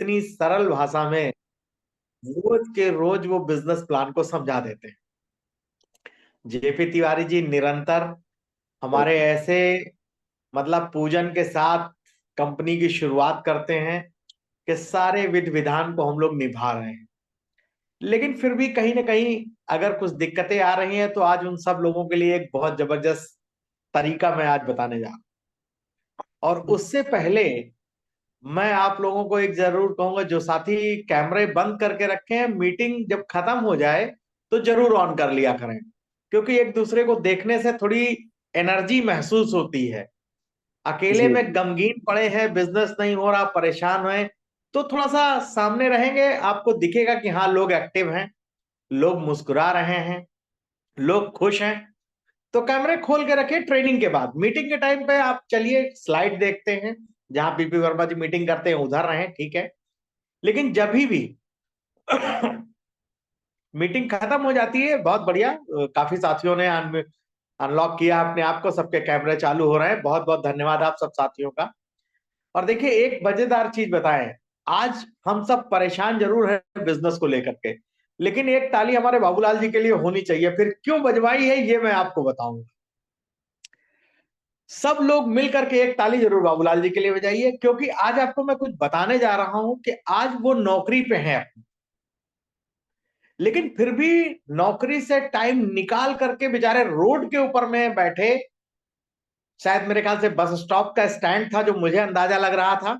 इतनी सरल भाषा में रोज के रोज वो बिजनेस प्लान को समझा देते हैं। जेपी तिवारी जी निरंतर हमारे ऐसे मतलब पूजन के साथ कंपनी की शुरुआत करते हैं कि सारे विधि विधान को हम लोग निभा रहे हैं। लेकिन फिर भी कहीं ना कहीं अगर कुछ दिक्कतें आ रही हैं तो आज उन सब लोगों के लिए एक बहुत जबरदस्त तरीका मैं आज बताने जा रहा हूं। और उससे पहले मैं आप लोगों को एक जरूर कहूंगा, जो साथी कैमरे बंद करके रखे हैं, मीटिंग जब खत्म हो जाए तो जरूर ऑन कर लिया करें, क्योंकि एक दूसरे को देखने से थोड़ी एनर्जी महसूस होती है। अकेले जी। में गमगीन पड़े हैं, बिजनेस नहीं हो रहा, परेशान हैं, तो थोड़ा सा सामने रहेंगे, आपको दिखेगा कि हाँ लोग एक्टिव हैं, लोग मुस्कुरा रहे हैं, लोग खुश हैं। तो कैमरे खोल के रखिए। ट्रेनिंग के बाद मीटिंग के टाइम पे आप चलिए स्लाइड देखते हैं, जहां पीपी वर्मा जी मीटिंग करते हैं उधर रहें, ठीक है। लेकिन जब भी मीटिंग खत्म हो जाती है, बहुत बढ़िया, काफी साथियों ने अनलॉक किया अपने आप को, सबके कैमरे चालू हो रहे हैं, बहुत बहुत धन्यवाद आप सब साथियों का। और देखिए एक मजेदार चीज बताएं, आज हम सब परेशान जरूर हैं बिजनेस को लेकर के, लेकिन एक ताली हमारे बाबूलाल जी के लिए होनी चाहिए। फिर क्यों बजवाई है ये मैं आपको बताऊंगा। सब लोग मिल करके एक ताली जरूर बाबूलाल जी के लिए बजाइए, क्योंकि आज आपको मैं कुछ बताने जा रहा हूं कि आज वो नौकरी पे हैं, लेकिन फिर भी नौकरी से टाइम निकाल करके बेचारे रोड के ऊपर में बैठे, शायद मेरे ख्याल से बस स्टॉप का स्टैंड था जो मुझे अंदाजा लग रहा था,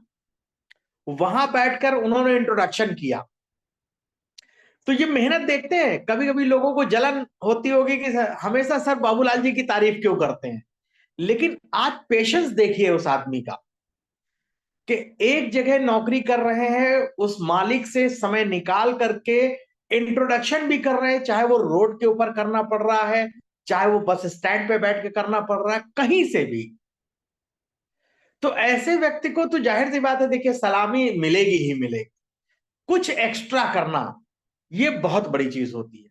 वहां बैठकर उन्होंने इंट्रोडक्शन किया। तो ये मेहनत देखते हैं, कभी कभी लोगों को जलन होती होगी कि हमेशा सर बाबूलाल जी की तारीफ क्यों करते हैं, लेकिन आज पेशेंस देखिए उस आदमी का, कि एक जगह नौकरी कर रहे हैं, उस मालिक से समय निकाल करके इंट्रोडक्शन भी कर रहे हैं, चाहे वो रोड के ऊपर करना पड़ रहा है, चाहे वो बस स्टैंड पे बैठ के करना पड़ रहा है, कहीं से भी। तो ऐसे व्यक्ति को तो जाहिर सी बात है, देखिए सलामी मिलेगी ही मिलेगी। कुछ एक्स्ट्रा करना ये बहुत बड़ी चीज होती है।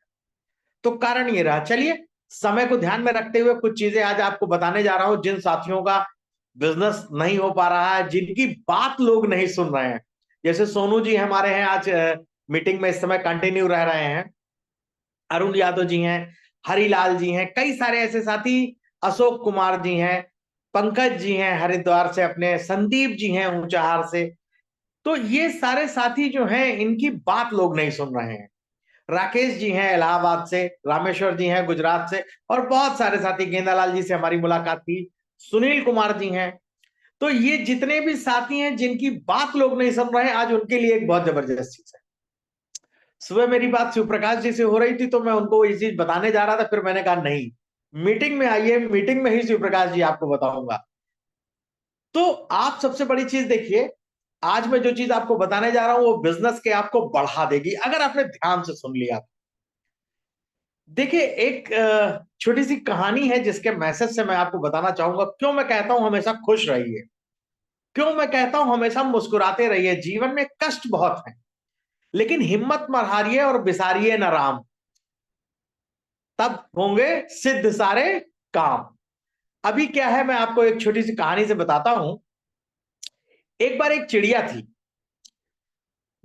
तो कारण ये रहा। चलिए, समय को ध्यान में रखते हुए कुछ चीजें आज आपको बताने जा रहा हूं, जिन साथियों का बिजनेस नहीं हो पा रहा है, जिनकी बात लोग नहीं सुन रहे हैं। जैसे सोनू जी हमारे हैं आज मीटिंग में, इस समय कंटिन्यू रह रहे हैं, अरुण यादव जी हैं, हरिलाल जी हैं, कई सारे ऐसे साथी, अशोक कुमार जी हैं, पंकज जी हैं हरिद्वार से अपने, संदीप जी हैं ऊंचाहार से। तो ये सारे साथी जो हैं, इनकी बात लोग नहीं सुन रहे हैं। राकेश जी हैं इलाहाबाद से, रामेश्वर जी हैं गुजरात से, और बहुत सारे साथी, गेंदालाल जी से हमारी मुलाकात थी, सुनील कुमार जी हैं। तो ये जितने भी साथी हैं जिनकी बात लोग नहीं सुन रहे हैं, आज उनके लिए एक बहुत जबरदस्त चीज है। सुबह मेरी बात शिव प्रकाश जी से हो रही थी, तो मैं उनको ये चीज बताने जा रहा था, फिर मैंने कहा नहीं, मीटिंग में आइए, मीटिंग में ही शिव प्रकाश जी आपको बताऊंगा। तो आप सबसे बड़ी चीज देखिए, आज मैं जो चीज आपको बताने जा रहा हूं वो बिजनेस के आपको बढ़ा देगी, अगर आपने ध्यान से सुन लिया। देखिए एक छोटी सी कहानी है जिसके मैसेज से मैं आपको बताना चाहूंगा, क्यों मैं कहता हूं हमेशा खुश रहिए, क्यों मैं कहता हूं हमेशा मुस्कुराते रहिए। जीवन में कष्ट बहुत है, लेकिन हिम्मत मत हारिए और बिसारिए न राम, तब होंगे सिद्ध सारे काम। अभी क्या है, मैं आपको एक छोटी सी कहानी से बताता हूं। एक बार एक चिड़िया थी,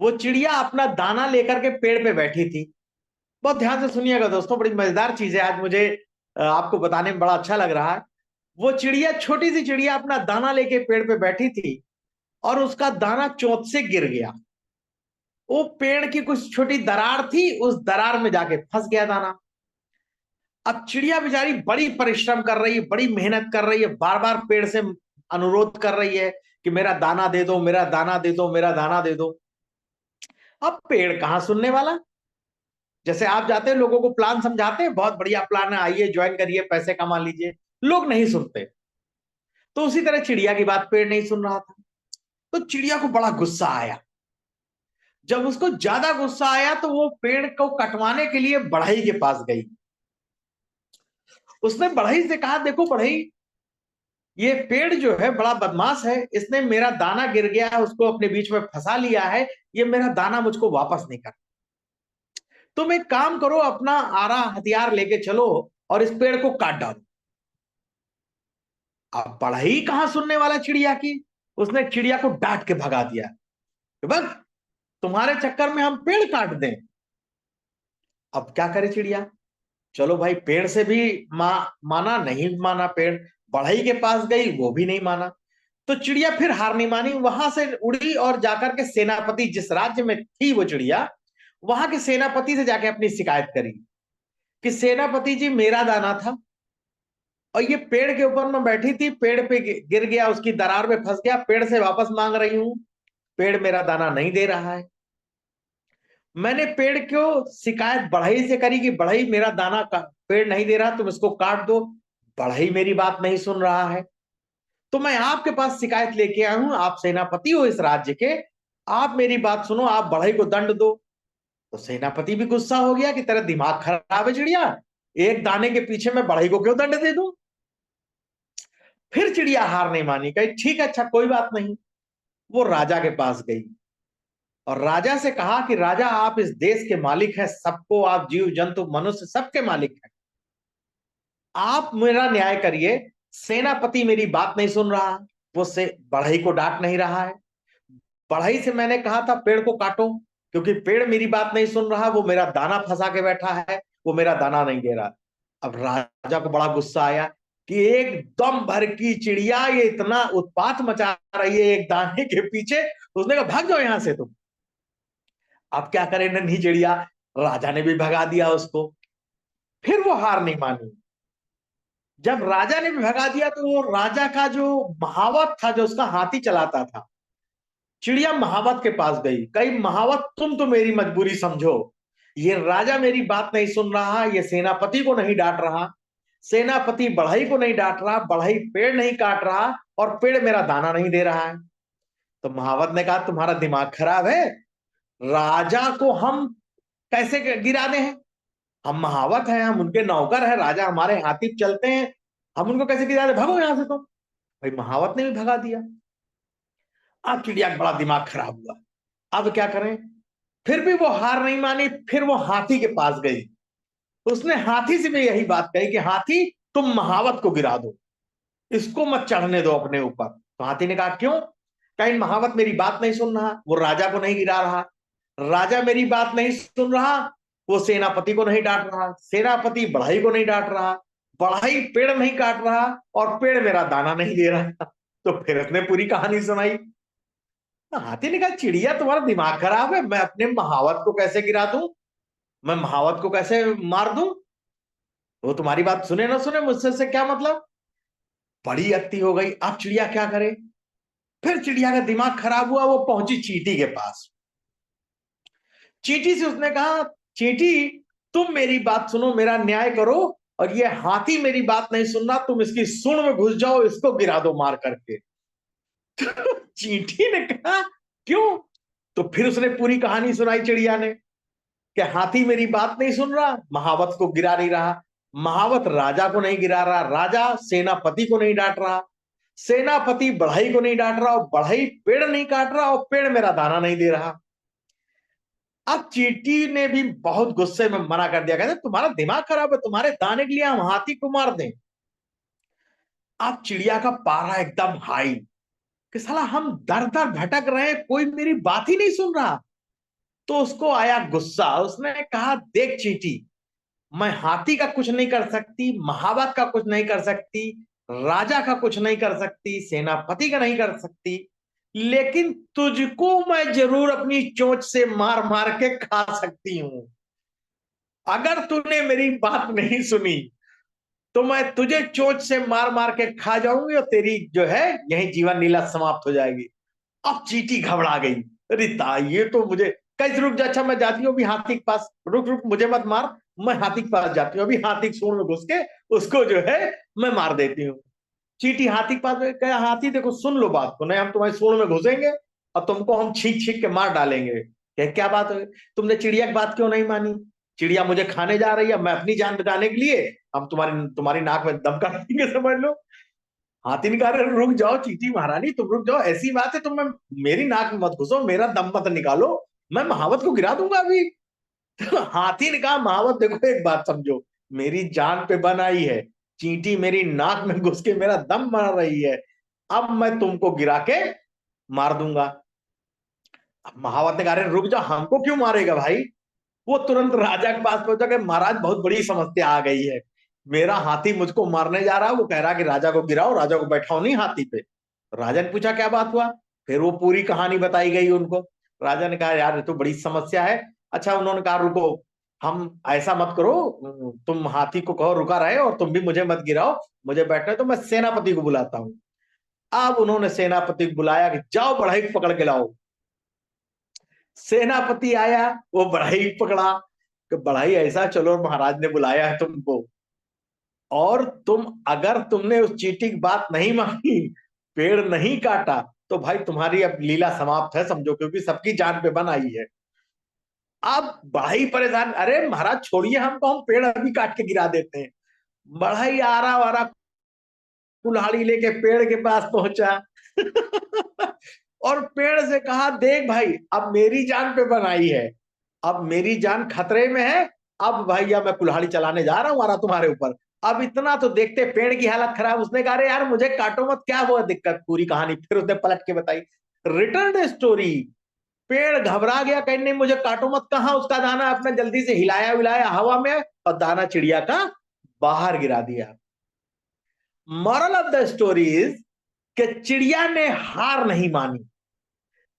वो चिड़िया अपना दाना लेकर के पेड़ पे बैठी थी। बहुत ध्यान से सुनिएगा दोस्तों, बड़ी मजेदार चीज है, आज मुझे आपको बताने में बड़ा अच्छा लग रहा है। वो चिड़िया, छोटी सी चिड़िया, अपना दाना लेके पेड़ पे बैठी थी, और उसका दाना चोंच से गिर गया। वो पेड़ की कुछ छोटी दरार थी, उस दरार में जाके फंस गया दाना। अब चिड़िया बेचारी बड़ी परिश्रम कर रही है, बड़ी मेहनत कर रही है, बार बार पेड़ से अनुरोध कर रही है कि मेरा दाना दे दो, मेरा दाना दे दो, मेरा दाना दे दो। अब पेड़ कहाँ सुनने वाला। जैसे आप जाते हैं, लोगों को प्लान समझाते हैं, बहुत बढ़िया प्लान है, आइए ज्वाइन करिए, पैसे कमा लीजिए, लोग नहीं सुनते। तो उसी तरह चिड़िया की बात पेड़ नहीं सुन रहा था। तो चिड़िया को बड़ा गुस्सा आया। जब उसको ज्यादा गुस्सा आया तो वो पेड़ को कटवाने के लिए बढ़ई के पास गई। उसने बढ़ई से कहा, देखो बढ़ई, ये पेड़ जो है बड़ा बदमाश है, इसने मेरा दाना गिर गया है उसको अपने बीच में फंसा लिया है, ये मेरा दाना मुझको वापस नहीं कर। तुम एक काम करो, अपना आरा हथियार लेके चलो और इस पेड़ को काट डालो। अब बढ़ई कहां सुनने वाला चिड़िया की, उसने चिड़िया को डांट के भगा दिया, बस तुम्हारे चक्कर में हम पेड़ काट दें। अब क्या करे चिड़िया? चलो भाई, पेड़ से भी माना, नहीं माना पेड़। बढ़ई के पास गई, वो भी नहीं माना। तो चिड़िया फिर हार नहीं मानी, वहां से उड़ी और जाकर के सेनापति, जिस राज्य में थी वो चिड़िया, वहां के सेनापति से जाके अपनी शिकायत करी कि सेनापति जी, मेरा दाना था और ये पेड़ के ऊपर मैं बैठी थी, पेड़ पे गिर गया, उसकी दरार में फंस गया, पेड़ से वापस मांग रही हूं, पेड़ मेरा दाना नहीं दे रहा है। मैंने पेड़ को शिकायत बढ़ई से करी कि बढ़ई, मेरा दाना पेड़ नहीं दे रहा, तुम इसको काट दो। बढ़ई मेरी बात नहीं सुन रहा है। तो मैं आपके पास शिकायत लेके आया हूं, आप सेनापति हो इस राज्य के, आप मेरी बात सुनो, आप बढ़ई को दंड दो। तो सेनापति भी गुस्सा हो गया कि तेरा दिमाग खराब है चिड़िया, एक दाने के पीछे मैं बढ़ई को क्यों दंड दे दूं। फिर चिड़िया हार नहीं मानी, कही ठीक है, अच्छा कोई बात नहीं। वो राजा के पास गई और राजा से कहा कि राजा, आप इस देश के मालिक हैं, सबको, आप जीव जंतु मनुष्य सबके मालिक हैं, आप मेरा न्याय करिए। सेनापति मेरी बात नहीं सुन रहा, वो से बढ़ई को डांट नहीं रहा है। बढ़ई से मैंने कहा था पेड़ को काटो, क्योंकि पेड़ मेरी बात नहीं सुन रहा, वो मेरा दाना फंसा के बैठा है, वो मेरा दाना नहीं दे रहा। अब राजा को बड़ा गुस्सा आया कि एकदम भर की चिड़िया ये इतना उत्पात मचा रही है एक दाने के पीछे। उसने कहा भाग जाओ यहां से तुम। अब क्या करे नन्ही चिड़िया, राजा ने भी भगा दिया उसको। फिर वो हार नहीं मानी। जब राजा ने भी भगा दिया तो वो राजा का जो महावत था, जो उसका हाथी चलाता था, चिड़िया महावत के पास गई, कही महावत, तुम तो मेरी मजबूरी समझो, ये राजा मेरी बात नहीं सुन रहा, ये सेनापति को नहीं डांट रहा, सेनापति बढ़ई को नहीं डांट रहा, बढ़ई पेड़ नहीं काट रहा और पेड़ मेरा दाना नहीं दे रहा है। तो महावत ने कहा तुम्हारा दिमाग खराब है, राजा को हम कैसे गिरा दे हैं? हम महावत हैं, हम उनके नौकर हैं, राजा हमारे हाथी पे चलते हैं, हम उनको कैसे गिरा दे? भागो यहां से। तो भाई महावत ने भी भगा दिया। अब चिड़िया का बड़ा दिमाग खराब हुआ, अब क्या करें? फिर भी वो हार नहीं मानी, फिर वो हाथी के पास गई। उसने हाथी से भी यही बात कही कि हाथी, तुम महावत को गिरा दो, इसको मत चढ़ने दो अपने ऊपर। तो हाथी ने कहा क्यों? कहीं महावत मेरी बात नहीं सुन रहा, वो राजा को नहीं गिरा रहा, राजा मेरी बात नहीं सुन रहा, वो सेनापति को नहीं डांट रहा, सेनापति बढ़ई को नहीं डांट रहा, बढ़ई पेड़ नहीं काट रहा और पेड़ मेरा दाना नहीं दे रहा। तो फिर उसने पूरी कहानी सुनाई। तो हाथी ने कहा चिड़िया, तुम्हारा दिमाग खराब है, मैं अपने महावत को कैसे गिरा दूं, मैं महावत को कैसे मार दूं? वो तुम्हारी बात सुने ना सुने, मुझसे से क्या मतलब। बड़ी अत्ती हो गई। अब चिड़िया क्या करे? फिर चिड़िया का दिमाग खराब हुआ, वो पहुंची चींटी के पास। चींटी से उसने कहा, चींटी, तुम मेरी बात सुनो, मेरा न्याय करो, और ये हाथी मेरी बात नहीं सुन रहा, तुम इसकी सूंड में घुस जाओ, इसको गिरा दो मार करके। तो चींटी ने कहा क्यों? तो फिर उसने पूरी कहानी सुनाई चिड़िया ने कि हाथी मेरी बात नहीं सुन रहा, महावत को गिरा नहीं रहा, महावत राजा को नहीं गिरा रहा, राजा सेनापति को नहीं डांट रहा, सेनापति बढ़ई को नहीं डांट रहा और बढ़ई पेड़ नहीं काट रहा और पेड़ मेरा दाना नहीं दे रहा। अब चींटी ने भी बहुत गुस्से में मना कर दिया, कहते तुम्हारा दिमाग खराब है, तुम्हारे दाने के लिए हम हाथी को मार दें। अब चिड़िया का पारा एकदम हाई कि साला हम दर दर भटक रहे हैं, कोई मेरी बात ही नहीं सुन रहा। तो उसको आया गुस्सा, उसने कहा देख चींटी, मैं हाथी का कुछ नहीं कर सकती, महावत का कुछ नहीं कर सकती, राजा का कुछ नहीं कर सकती, सेनापति का नहीं कर सकती, लेकिन तुझको मैं जरूर अपनी चोंच से मार मार के खा सकती हूं। अगर तूने मेरी बात नहीं सुनी तो मैं तुझे चोंच से मार मार के खा जाऊंगी और तेरी जो है यही जीवन लीला समाप्त हो जाएगी। अब चींटी घबरा गई, अरे ये तो मुझे, कैसे, रुक जा, अच्छा मैं जाती हूँ अभी हाथी के पास, रुक रुक मुझे मत मार, मैं हाथी के पास जाती हूँ, अभी हाथी के सूंड में घुस के उसको जो है मैं मार देती हूँ। चींटी हाथी के पास गई, कहा हाथी देखो सुन लो बात को, नहीं हम तुम्हारी सूंड में घुसेंगे और तुमको हम छींक छींक के मार डालेंगे। क्या बात है, तुमने चिड़िया की बात क्यों नहीं मानी? चिड़िया मुझे खाने जा रही है, मैं अपनी जान बचाने के लिए हम तुम्हारी तुम्हारी नाक में दम कर देंगे, समझ लो। हाथी ने कहा रुक जाओ चींटी महारानी, तुम रुक जाओ, ऐसी बात है तुम मैं मेरी नाक में मत घुसो, मेरा दम मत निकालो, मैं महावत को गिरा दूंगा अभी। तो हाथी ने कहा महावत देखो एक बात समझो, मेरी जान पे बन आई है, चींटी मेरी नाक में घुस के मेरा दम मार रही है, अब मैं तुमको गिरा के मार दूंगा। महावत ने कहा, अरे रुक जा, हमको क्यों मारेगा भाई। वो तुरंत राजा के पास पहुंचा कि महाराज बहुत बड़ी समस्या आ गई है, मेरा हाथी मुझको मारने जा रहा है, वो कह रहा कि राजा को गिराओ, राजा को बैठाओ नहीं हाथी पे। राजा ने पूछा क्या बात हुआ, फिर वो पूरी कहानी बताई गई उनको। राजा ने कहा यार ये तो बड़ी समस्या है। अच्छा, उन्होंने कहा रुको, हम ऐसा मत करो, तुम हाथी को कहो रुका रहे और तुम भी मुझे मत गिराओ, मुझे बैठना है, तो मैं सेनापति को बुलाता हूँ। अब उन्होंने सेनापति को बुलाया कि जाओ बढ़ई पकड़ के लाओ। सेनापति आया, वो बढ़ई पकड़ा कि बढ़ई ऐसा, चलो महाराज ने बुलाया है तुमको, और तुम अगर तुमने उस चींटी की बात नहीं मानी, पेड़ नहीं काटा, तो भाई तुम्हारी अब लीला समाप्त है समझो, क्योंकि सबकी जान पे बन आई है। अब बढ़ई परेशान, अरे महाराज छोड़िए हमको, हम पेड़ अभी काट के गिरा देते हैं। बढ़ई आरा वारा कुल्हाड़ी लेके पेड़ के पास पहुंचा और पेड़ से कहा देख भाई, अब मेरी जान पे बनाई है, अब मेरी जान खतरे में है, अब भैया मैं कुल्हाड़ी चलाने जा रहा हूं मारा तुम्हारे ऊपर। अब इतना तो देखते, पेड़ की हालत खराब, उसने कहा अरे यार मुझे काटो मत, क्या हुआ दिक्कत, पूरी कहानी फिर उसने पलट के बताई, रिटर्न स्टोरी। पेड़ घबरा गया, कहने मुझे काटो मत, कहा उसका दाना, अपने जल्दी से हिलाया विलाया हवा में और दाना चिड़िया का बाहर गिरा दिया। Moral of the story is कि चिड़िया ने हार नहीं मानी,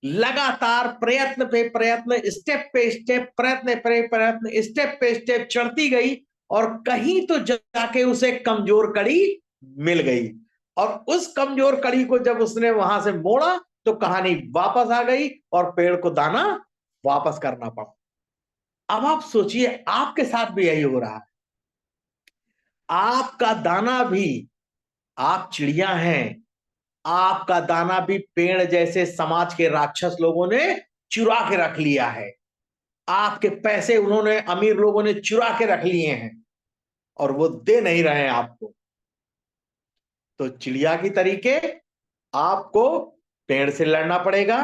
लगातार प्रयत्न पे प्रयत्न, स्टेप पे स्टेप, प्रयत्न पे प्रयत्न, स्टेप पे स्टेप चढ़ती गई, और कहीं तो जाके उसे कमजोर कड़ी मिल गई, और उस कमजोर कड़ी को जब उसने वहां से मोड़ा तो कहानी वापस आ गई और पेड़ को दाना वापस करना पड़ा। अब आप सोचिए आपके साथ भी यही हो रहा है, आपका दाना भी, आप चिड़िया हैं, आपका दाना भी पेड़ जैसे समाज के राक्षस लोगों ने चुरा के रख लिया है, आपके पैसे उन्होंने, अमीर लोगों ने चुरा के रख लिए हैं और वो दे नहीं रहे हैं आपको। तो चिड़िया की तरीके आपको पेड़ से लड़ना पड़ेगा,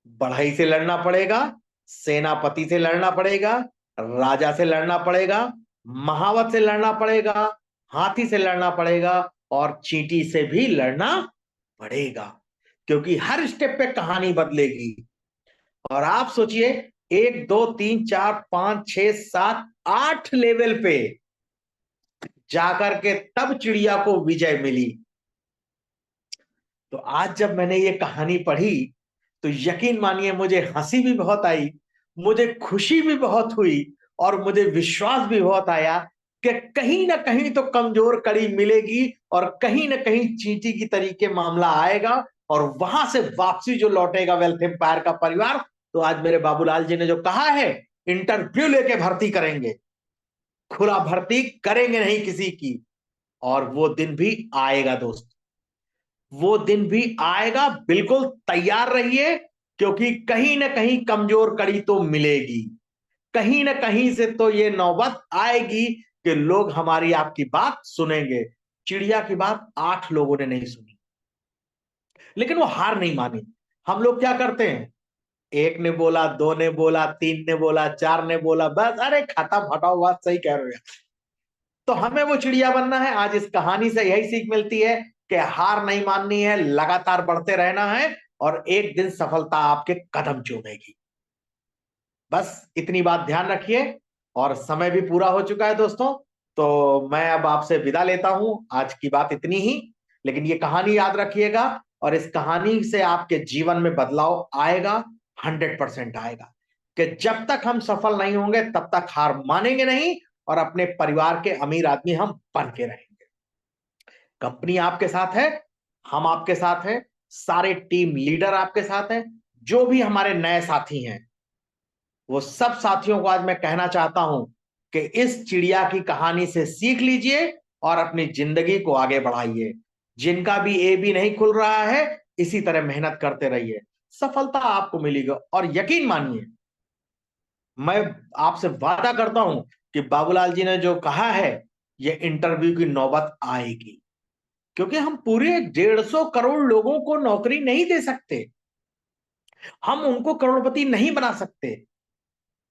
बढ़ई से लड़ना पड़ेगा, सेनापति से लड़ना पड़ेगा, राजा से लड़ना पड़ेगा, महावत से लड़ना पड़ेगा, हाथी से लड़ना पड़ेगा, और चींटी से भी लड़ना पड़ेगा, क्योंकि हर स्टेप पे कहानी बदलेगी। और आप सोचिए, 1 2 3 4 5 6 7 8 लेवल पे जाकर के तब चिड़िया को विजय मिली। तो आज जब मैंने ये कहानी पढ़ी तो यकीन मानिए मुझे हंसी भी बहुत आई, मुझे खुशी भी बहुत हुई, और मुझे विश्वास भी बहुत आया कि कहीं ना कहीं तो कमजोर कड़ी मिलेगी, और कहीं ना कहीं चींटी की तरीके मामला आएगा, और वहां से वापसी जो लौटेगा वेल्थ एम्पायर का परिवार। तो आज मेरे बाबूलाल जी ने जो कहा है, इंटरव्यू लेके भर्ती करेंगे, खुला भर्ती करेंगे नहीं किसी की, और वो दिन भी आएगा दोस्त, वो दिन भी आएगा, बिल्कुल तैयार रहिए, क्योंकि कहीं ना कहीं कमजोर कड़ी तो मिलेगी, कहीं ना कहीं से तो ये नौबत आएगी कि लोग हमारी आपकी बात सुनेंगे। चिड़िया की बात 8 लोगों ने नहीं सुनी, लेकिन वो हार नहीं मानी। हम लोग क्या करते हैं, एक ने बोला, दो ने बोला, तीन ने बोला, चार ने बोला, बस अरे खत्म, हटाओ, बात सही कह रहे हो। तो हमें वो चिड़िया बनना है। आज इस कहानी से यही सीख मिलती है कि हार नहीं माननी है, लगातार बढ़ते रहना है, और एक दिन सफलता आपके कदम चूमेगी। बस इतनी बात ध्यान रखिए। और समय भी पूरा हो चुका है दोस्तों, तो मैं अब आपसे विदा लेता हूं, आज की बात इतनी ही। लेकिन ये कहानी याद रखिएगा, और इस कहानी से आपके जीवन में बदलाव आएगा, 100% आएगा, कि जब तक हम सफल नहीं होंगे तब तक हार मानेंगे नहीं, और अपने परिवार के अमीर आदमी हम बन के रहेंगे। कंपनी आपके साथ है, हम आपके साथ हैं, सारे टीम लीडर आपके साथ हैं, जो भी हमारे नए साथी हैं, वो सब साथियों को आज मैं कहना चाहता हूं कि इस चिड़िया की कहानी से सीख लीजिए और अपनी जिंदगी को आगे बढ़ाइए। जिनका भी ए बी नहीं खुल रहा है, इसी तरह मेहनत करते रहिए, सफलता आपको मिलेगी। और यकीन मानिए, मैं आपसे वादा करता हूं कि बाबूलाल जी ने जो कहा है, ये इंटरव्यू की नौबत आएगी, क्योंकि हम पूरे 150 करोड़ लोगों को नौकरी नहीं दे सकते, हम उनको करोड़पति नहीं बना सकते,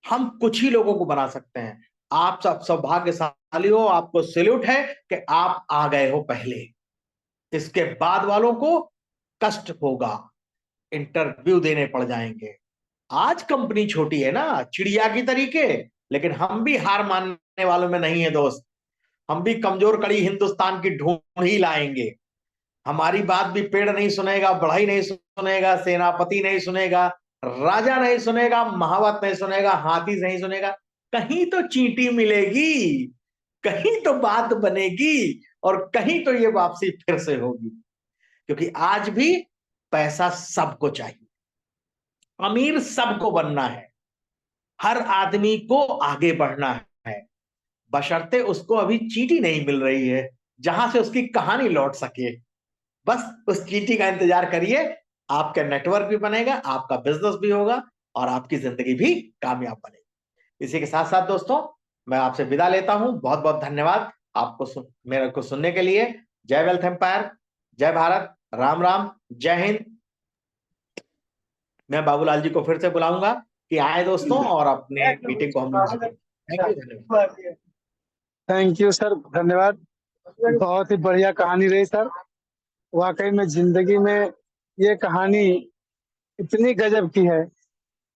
हम कुछ ही लोगों को बना सकते हैं। आप सब सौभाग्यशाली हो, आपको सैल्यूट है कि आप आ गए हो पहले। इसके बाद वालों को कष्ट होगा, इंटरव्यू देने पड़ जाएंगे। आज कंपनी छोटी है ना, चिड़िया की तरीके, लेकिन हम भी हार मानने वालों में नहीं है दोस्त। हम भी कमजोर कड़ी हिंदुस्तान की ढूंढ ही लाएंगे। हमारी बात भी पेड़ नहीं सुनेगा, बढ़ई नहीं सुनेगा, सेनापति नहीं सुनेगा, राजा नहीं सुनेगा, महावत नहीं सुनेगा, हाथी नहीं सुनेगा। कहीं तो चींटी मिलेगी, कहीं तो बात बनेगी, और कहीं तो ये वापसी फिर से होगी। क्योंकि आज भी पैसा सबको चाहिए, अमीर सबको बनना है, हर आदमी को आगे बढ़ना है, बशर्ते उसको अभी चींटी नहीं मिल रही है जहां से उसकी कहानी लौट सके। बस उस चींटी का इंतजार करिए, आपका नेटवर्क भी बनेगा, आपका बिजनेस भी होगा, और आपकी जिंदगी भी कामयाब बनेगी। इसी के साथ साथ दोस्तों, मैं आपसे विदा लेता हूं। बहुत बहुत धन्यवाद आपको मेरे को सुनने के लिए। जय वेल्थ एम्पायर, जय भारत, राम राम, जय हिंद। मैं बाबूलाल जी को फिर से बुलाऊंगा कि आए दोस्तों, और अपने मीटिंग को हम लोग आगे। थैंक यू, धन्यवाद। थैंक यू सर, धन्यवाद। बहुत ही बढ़िया कहानी रही सर। वाकई में जिंदगी में ये कहानी इतनी गजब की है